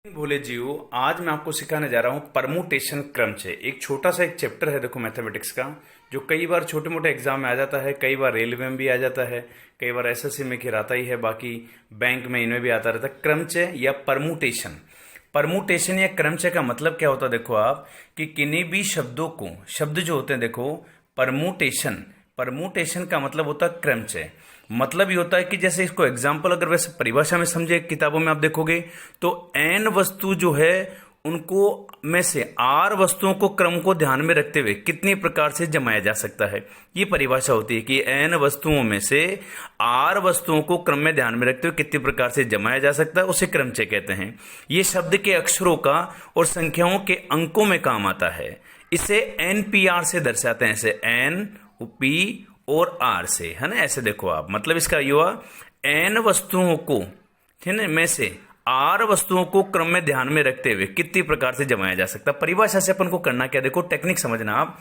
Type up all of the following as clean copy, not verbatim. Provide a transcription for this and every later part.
भोले जीओ, आज मैं आपको सिखाने जा रहा हूँ परमुटेशन क्रमचय। एक छोटा सा एक चैप्टर है देखो मैथमेटिक्स का, जो कई बार छोटे मोटे एग्जाम में आ जाता है, कई बार रेलवे में भी आ जाता है, कई बार एसएससी में घिराता ही है, बाकी बैंक में इनमें भी आता रहता है। क्रमचय या परमुटेशन। परमुटेशन या क्रमचय का मतलब क्या होता है देखो आप, कि किन्हीं भी शब्दों को, शब्द जो होते हैं देखो, परमुटेशन, परमुटेशन का मतलब होता है क्रमचय। मतलब ये होता है कि जैसे इसको एग्जाम्पल अगर वैसे परिभाषा में समझे, किताबों में आप देखोगे तो एन वस्तु जो है उनको में से आर वस्तुओं को क्रम को ध्यान में रखते हुए कितनी प्रकार से जमाया जा सकता है, ये परिभाषा होती है कि एन वस्तुओं में से आर वस्तुओं को क्रम में ध्यान में रखते हुए कितनी प्रकार से जमाया जा सकता है, उसे क्रमचय कहते हैं। ये शब्द के अक्षरों का और संख्याओं के अंकों में काम आता है। इसे एनपीआर से दर्शाते हैं, ऐसे एन पी और आर से, है ना। ऐसे देखो आप, मतलब इसका ये हुआ एन वस्तुओं को, है ना, में से आर वस्तुओं को क्रम में ध्यान में रखते हुए कितनी प्रकार से जमाया जा सकता है। परिभाषा से अपन को करना क्या, देखो टेक्निक समझना आप।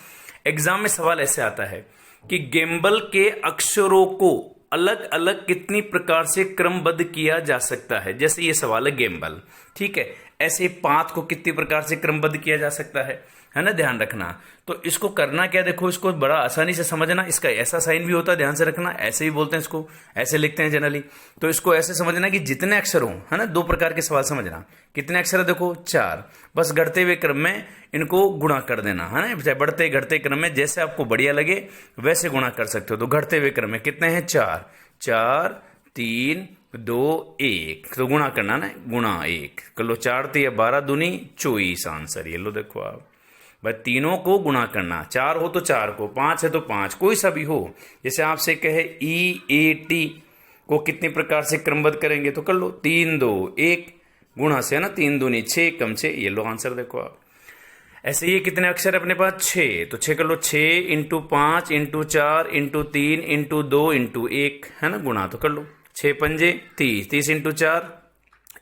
एग्जाम में सवाल ऐसे आता है कि गेम्बल के अक्षरों को अलग अलग कितनी प्रकार से क्रमबद्ध किया जा सकता है। जैसे ये सवाल है गेम्बल, ठीक है, ऐसे पाथ को कितनी प्रकार से क्रमबद्ध किया जा सकता है ना, ध्यान रखना। तो इसको करना क्या, देखो इसको बड़ा आसानी से समझना। इसका ऐसा साइन भी होता है, ध्यान से रखना, ऐसे ही बोलते हैं इसको, ऐसे लिखते हैं जनरली। तो इसको ऐसे समझना कि जितने अक्षर हो, है ना, दो प्रकार के सवाल समझना। कितने अक्षर है देखो, 4, बस घटते हुए क्रम में इनको गुणा कर देना, है ना, चाहे बढ़ते घटते क्रम में जैसे आपको बढ़िया लगे वैसे गुणा कर सकते हो। तो घटते हुए क्रम में कितने हैं, 4, 4, 3, 2, 1, तो गुणा करना ना, गुणा 1 कर लो, 4 3 12 दूनी 24 आंसर। ये लो देखो आप, भाई तीनों को गुणा करना, 4 हो तो 4 को, 5 है तो 5, कोई सा भी हो। जैसे आपसे कहे ई ए टी को कितनी प्रकार से क्रमबद्ध करेंगे, तो कर लो 3 2 1 गुणा से, है ना, 3 दूनी 6 कम 6, ये लो आंसर देखो आप। ऐसे ये कितने अक्षर है अपने पास, 6, तो 6 कर लो, 6 into 5 into 4 into 3 into 2 into 1, है ना, गुणा तो कर लो, 6 पंजे 30, 30 इंटू 4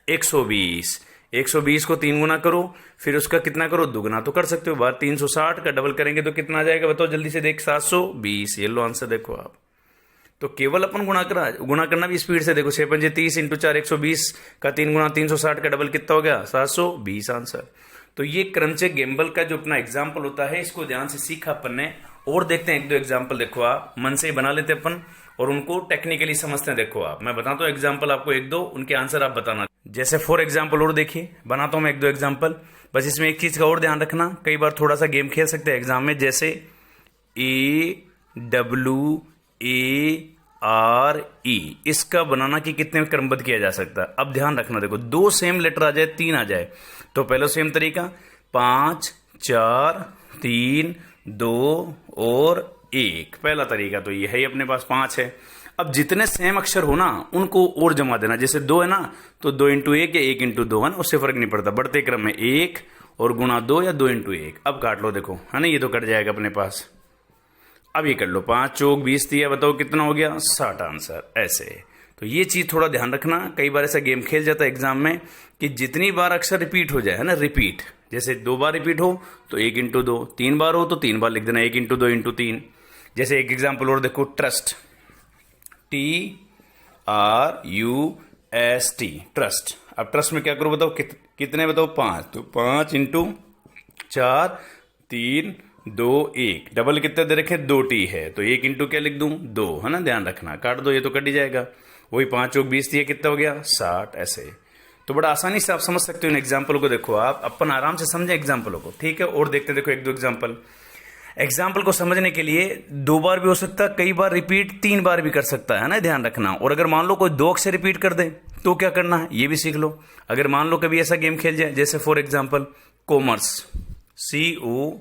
120, 120 को 3 गुना करो, फिर उसका कितना करो, दुगना तो कर सकते हो। बार 360 का डबल करेंगे तो कितना आ जाएगा, बताओ जल्दी से देख, 720। ये लो आंसर देखो आप। तो केवल अपन गुणा करना भी स्पीड से देखो, 6 पंजे 30 इंटू 4 120 का 3 गुना 360 का डबल कितना हो गया, 720 आंसर। तो ये क्रमचय गेम्बल का जो अपना एग्जाम्पल होता है, इसको ध्यान से सीखा अपन ने। और देखते हैं एक दो एग्जाम्पल, देखो आप मन से ही बना लेते अपन और उनको टेक्निकली समझते हैं। देखो आप, मैं बताता हूँ एग्जाम्पल आपको एक दो, उनके आंसर आप बताना। जैसे फॉर एग्जाम्पल और देखिए, बनाता हूँ मैं एक दो एग्जाम्पल, बस इसमें एक चीज का और ध्यान रखना, कई बार थोड़ा सा गेम खेल सकते हैं एग्जाम में। जैसे AWARE, इसका बनाना कि कितने में क्रमबद्ध किया जा सकता है। अब ध्यान रखना, देखो 2 सेम लेटर आ जाए, 3 आ जाए, तो पहला सेम तरीका 5 4 3 2 और 1, पहला तरीका तो ये है, अपने पास 5 है। अब जितने सेम अक्षर हो ना उनको और जमा देना। जैसे 2 है ना, तो 2 इंटू 1 या 1 इंटू 2, है ना, उससे फर्क नहीं पड़ता, बढ़ते क्रम में 1 और गुणा 2 या 2 इंटू 1। अब काट लो देखो, है ना, ये तो कट जाएगा अपने पास। अब ये कर लो, 5 चौक 20 दिया, बताओ कितना हो गया, 60 आंसर। ऐसे तो ये चीज थोड़ा ध्यान रखना, कई बार ऐसा गेम खेल जाता है एग्जाम में कि जितनी बार अक्षर रिपीट हो जाए, है ना, रिपीट, जैसे 2 बार रिपीट हो तो 1 इंटू 2, 3 बार हो तो 3 बार लिख देना, 1 इंटू 2 इंटू 3। जैसे एक एग्जाम्पल और देखो, ट्रस्ट, TRUST, ट्रस्ट। अब ट्रस्ट में क्या करो बताओ, कितने बताओ, 5, तो 5 इंटू 4 3 2 1, डबल कितने दे रखे, 2T है, तो 1 इंटू क्या लिख दूं, 2, है ना, ध्यान रखना, काट दो, ये तो कट ही जाएगा। वही 5 चौक 20 दिया, कितना हो गया, 60। ऐसे तो बड़ा आसानी से आप समझ सकते हो इन एग्जाम्पल को। देखो आप, अपन आराम से समझे एग्जाम्पलों को, ठीक है। और देखते देखो एक दो एग्जाम्पल। एग्जाम्पल को समझने के लिए 2 बार भी हो सकता है, कई बार रिपीट 3 बार भी कर सकता है ना, ध्यान रखना। और अगर मान लो कोई 2 अक्षर रिपीट कर दे तो क्या करना है, ये भी सीख लो। अगर मान लो कभी ऐसा गेम खेल जाए, जैसे फॉर एग्जाम्पल कॉमर्स, COMMER,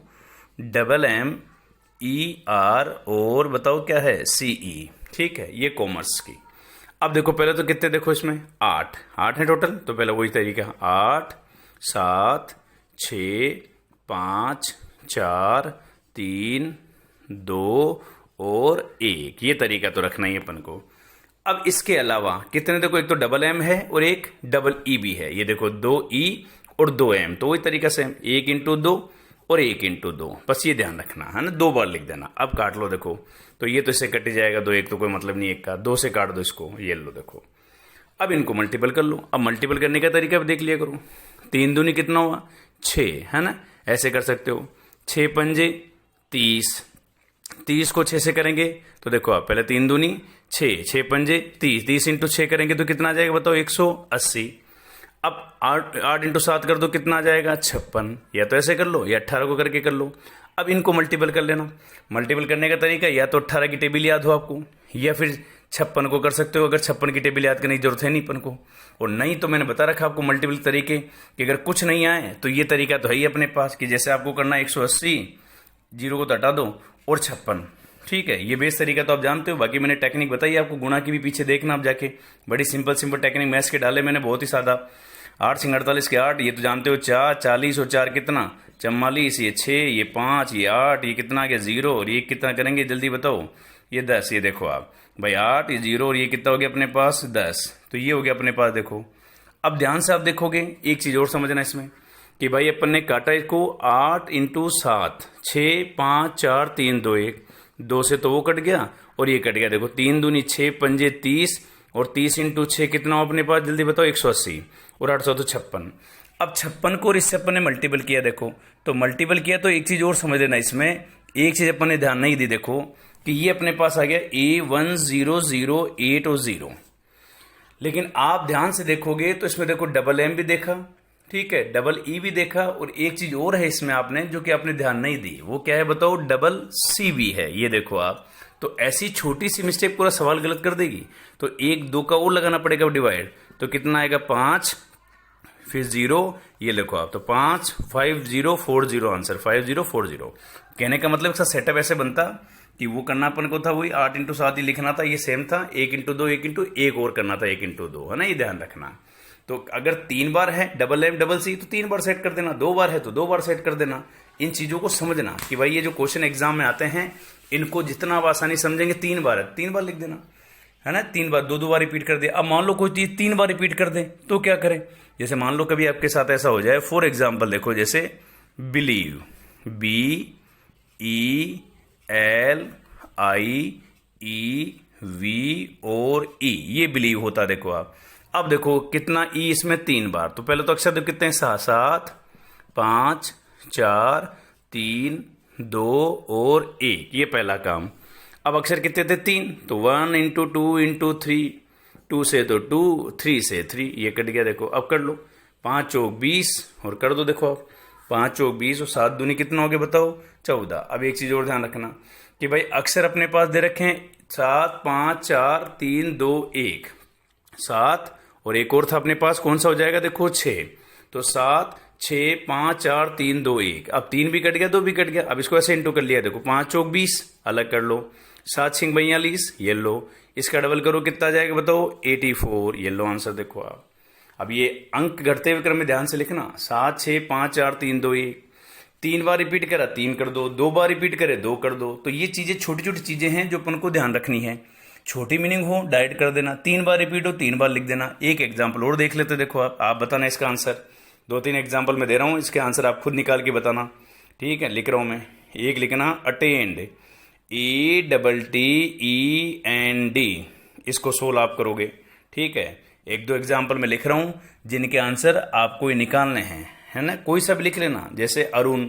और बताओ क्या है, CE, ठीक है, ये कॉमर्स की। अब देखो पहले तो कितने, देखो इसमें 8 है टोटल, तो पहले वही तरीका, 8 7 6 5 4 3 2 और 1, ये तरीका तो रखना ही अपन को। अब इसके अलावा कितने, देखो एक तो डबल M है और एक डबल E भी है, ये देखो 2E और 2M, तो वही तरीका से 1 इंटू 2 और 1 इंटू 2, बस ये ध्यान रखना, है ना, 2 बार लिख देना। अब काट लो देखो, तो ये तो इससे कट ही जाएगा, 2 1 तो कोई मतलब नहीं 1 का, 2 से काट दो इसको, ये लो देखो। अब इनको मल्टीपल कर लो। अब मल्टीपल करने का तरीका भी देख लिया करो। 3 दूनी कितना हुआ 6, है ना, ऐसे कर सकते हो। 6 पंजे 30, 30 को 6 से करेंगे तो देखो आप पहले 3 दूनी 6, 6 पंजे 30, 30 इंटू 6 करेंगे तो कितना आ जाएगा बताओ 180। अब 8 इंटू 7 कर दो कितना आ जाएगा 56। या तो ऐसे कर लो या 18 को करके कर लो। अब इनको मल्टीपल कर लेना। मल्टीपल करने का तरीका या तो 18 की टेबल याद हो आपको, या फिर 56 को कर सकते हो, अगर 56 की टेबल याद करने की जरूरत है नहीं अपन को। और नहीं तो मैंने बता रखा आपको मल्टीपल तरीके कि अगर कुछ नहीं आए तो ये तरीका तो है ही अपने पास कि जैसे आपको करना 180, जीरो को तो हटा दो और 56। ठीक है, ये बेस तरीका तो आप जानते हो। बाकी मैंने टेक्निक बताई आपको, गुणा की भी पीछे देखना आप जाके, बड़ी सिंपल सिंपल टेक्निक मैथ्स के डाले मैंने, बहुत ही सादा। 8 सिंह 48 के 8, ये तो जानते हो 4, 40 और 4 कितना 44, ये 6, ये 5, ये 8, ये कितना आ गया 0, और ये कितना करेंगे जल्दी बताओ, ये 10। ये देखो आप भाई 8, ये 0 और ये कितना हो गया अपने पास 10, तो ये हो गया अपने पास। देखो अब ध्यान से आप देखोगे एक चीज और समझना इसमें कि भाई अपन ने काटा इसको 8 इंटू 7, 6, 5, 4, 3, 2, 1, 2 से तो वो कट गया और ये कट गया। देखो 3 दूनी 6 पंजे 30 और 30 इंटू 6 कितना हो अपने पास जल्दी बताओ 180 और 800 तो 56। अब 56 को और इससे अपन ने मल्टीपल किया। देखो तो मल्टीपल किया तो एक चीज और समझ लेना इसमें, एक चीज अपन ने ध्यान नहीं दी। देखो कि ये अपने पास आ गया A1008 और 0, लेकिन आप ध्यान से देखोगे तो इसमें देखो डबल M भी देखा, ठीक है, डबल E भी देखा, और एक चीज और है इसमें आपने जो कि आपने ध्यान नहीं दी, वो क्या है बताओ, डबल C भी है। ये देखो आप, तो ऐसी छोटी सी मिस्टेक पूरा सवाल गलत कर देगी। तो 1 2 का और लगाना पड़ेगा डिवाइड, तो कितना आएगा 5 फिर 0, ये देखो आप, तो 5 5040 आंसर 5040। कहने का मतलब इसका सेटअप ऐसे बनता कि वो करना अपन को था वही 8 इंटू 7 ही लिखना था, ये सेम था, 1 इंटू 2 1 इंटू 1 और करना था 1 इंटू 2, है ना, ये ध्यान रखना। तो अगर 3 बार है डबल M डबल C तो 3 बार सेट कर देना, 2 बार है तो 2 बार सेट कर देना। इन चीजों को समझना कि भाई ये जो क्वेश्चन एग्जाम में आते हैं इनको जितना आप आसानी समझेंगे 3 बार है 3 बार लिख देना, है ना, 3 बार, 2 बार रिपीट कर दे। अब मान लो कोई चीज 3 बार रिपीट कर दे तो क्या करें, जैसे मान लो कभी आपके साथ ऐसा हो जाए, फॉर एग्जाम्पल देखो जैसे बिलीव, BELIEV और E, ये बिलीव होता है। देखो आप, अब देखो कितना E इसमें 3 बार, तो पहले तो अक्षर देखो कितने हैं 7 5 4 3 2 और 1, ये पहला काम। अब अक्षर कितने थे 3, तो 1 इंटू 2 इंटू 3, 2 से तो 2, 3 से 3, ये कट गया। देखो अब कर लो 5 चौक 20 और कर दो। देखो आप 5 चौक 20 और 7 दूनी कितना हो गया बताओ 14। अब एक चीज और ध्यान रखना कि भाई अक्षर अपने पास दे रखे हैं 7 5 4 3 2 1, 7 और एक और था अपने पास, कौन सा हो जाएगा देखो 6, तो 7 6 5 4 3 2 1। अब 3 भी कट गया 2 भी कट गया। अब इसको ऐसे इंटू कर लिया, देखो 5 चौक 20 अलग कर लो, 7 6 42, ये लो, इसका डबल करो कितना जाएगा बताओ 84, ये लो आंसर। देखो आप, अब ये अंक घटते हुए क्रम में ध्यान से लिखना, 7 6 5 4 3 2 1, 3 बार रिपीट करा 3 कर दो, 2 बार रिपीट करे 2 कर दो। तो ये चीजें छोटी छोटी चीजें हैं जो अपन को ध्यान रखनी है, छोटी मीनिंग हो डायरेक्ट कर देना, 3 बार रिपीट हो 3 बार लिख देना। एक एग्जाम्पल और देख लेते, देखो आप बताना इसका आंसर। 2-3 एग्जाम्पल मैं दे रहा हूँ, इसके आंसर आप खुद निकाल के बताना, ठीक है। लिख रहा हूँ मैं, एक लिखना अटेंड, ATTEND, इसको सोल्व आप करोगे, ठीक है। 1-2 एग्जाम्पल मैं लिख रहा हूं जिनके आंसर आपको ये निकालने हैं, है ना, कोई सा भी लिख लेना। जैसे अरुण,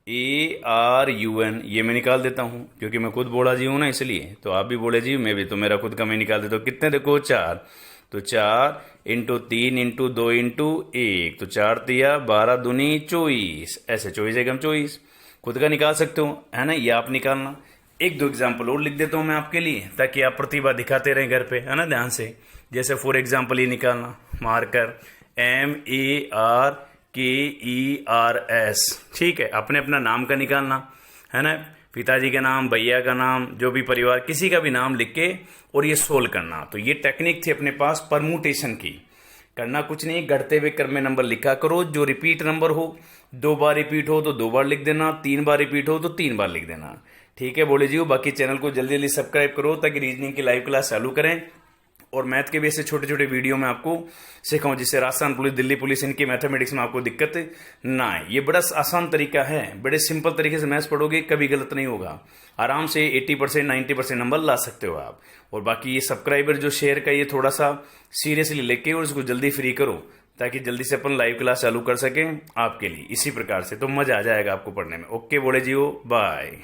ARUN, ये मैं निकाल देता हूं क्योंकि मैं खुद बोला जी हूं ना, इसलिए। तो आप भी बोले जी, मैं भी, तो मेरा खुद का मैं निकाल देता हूँ। कितने देखो 4, तो 4 इंटू 3 इंटू 2 इंटू 1, तो 4 तिया 12 दूनी 24, ऐसे 24 एकम 24, खुद का निकाल सकते हो, है ना, ये आप निकालना। 1-2 एग्जाम्पल और लिख देता हूं मैं आपके लिए ताकि आप प्रतिभा दिखाते रहें घर पे, है ना, ध्यान से। जैसे फॉर एग्जाम्पल ये निकालना, मार्कर MARKERS, ठीक है, अपने अपना नाम का निकालना, है ना, पिताजी का नाम, भैया का नाम, जो भी परिवार, किसी का भी नाम लिख के और ये सोल्व करना। तो ये टेक्निक थी अपने पास परमुटेशन की। करना कुछ नहीं, घटते हुए क्रम में नंबर लिखा करो, जो रिपीट नंबर हो, 2 बार रिपीट हो तो 2 बार लिख देना, 3 बार रिपीट हो तो 3 बार लिख देना, ठीक है। बोले जी, बाकी चैनल को जल्दी जल्दी सब्सक्राइब करो ताकि रीजनिंग की लाइव क्लास चालू करें और मैथ के भी ऐसे छोटे छोटे वीडियो में आपको सिखाऊं, जिससे राजस्थान पुलिस, दिल्ली पुलिस, इनकी मैथमेटिक्स में आपको दिक्कत ना आए। ये बड़ा आसान तरीका है, बड़े सिंपल तरीके से मैथ्स पढ़ोगे कभी गलत नहीं होगा, आराम से 80% 90% नंबर ला सकते हो आप। और बाकी ये सब्सक्राइबर जो शेयर का, ये थोड़ा सा सीरियसली लेके और इसको जल्दी फ्री करो, ताकि जल्दी से अपन लाइव क्लास चालू कर सकें आपके लिए। इसी प्रकार से तो मजा आ जाएगा आपको पढ़ने में। ओके बोले जियो, बाय।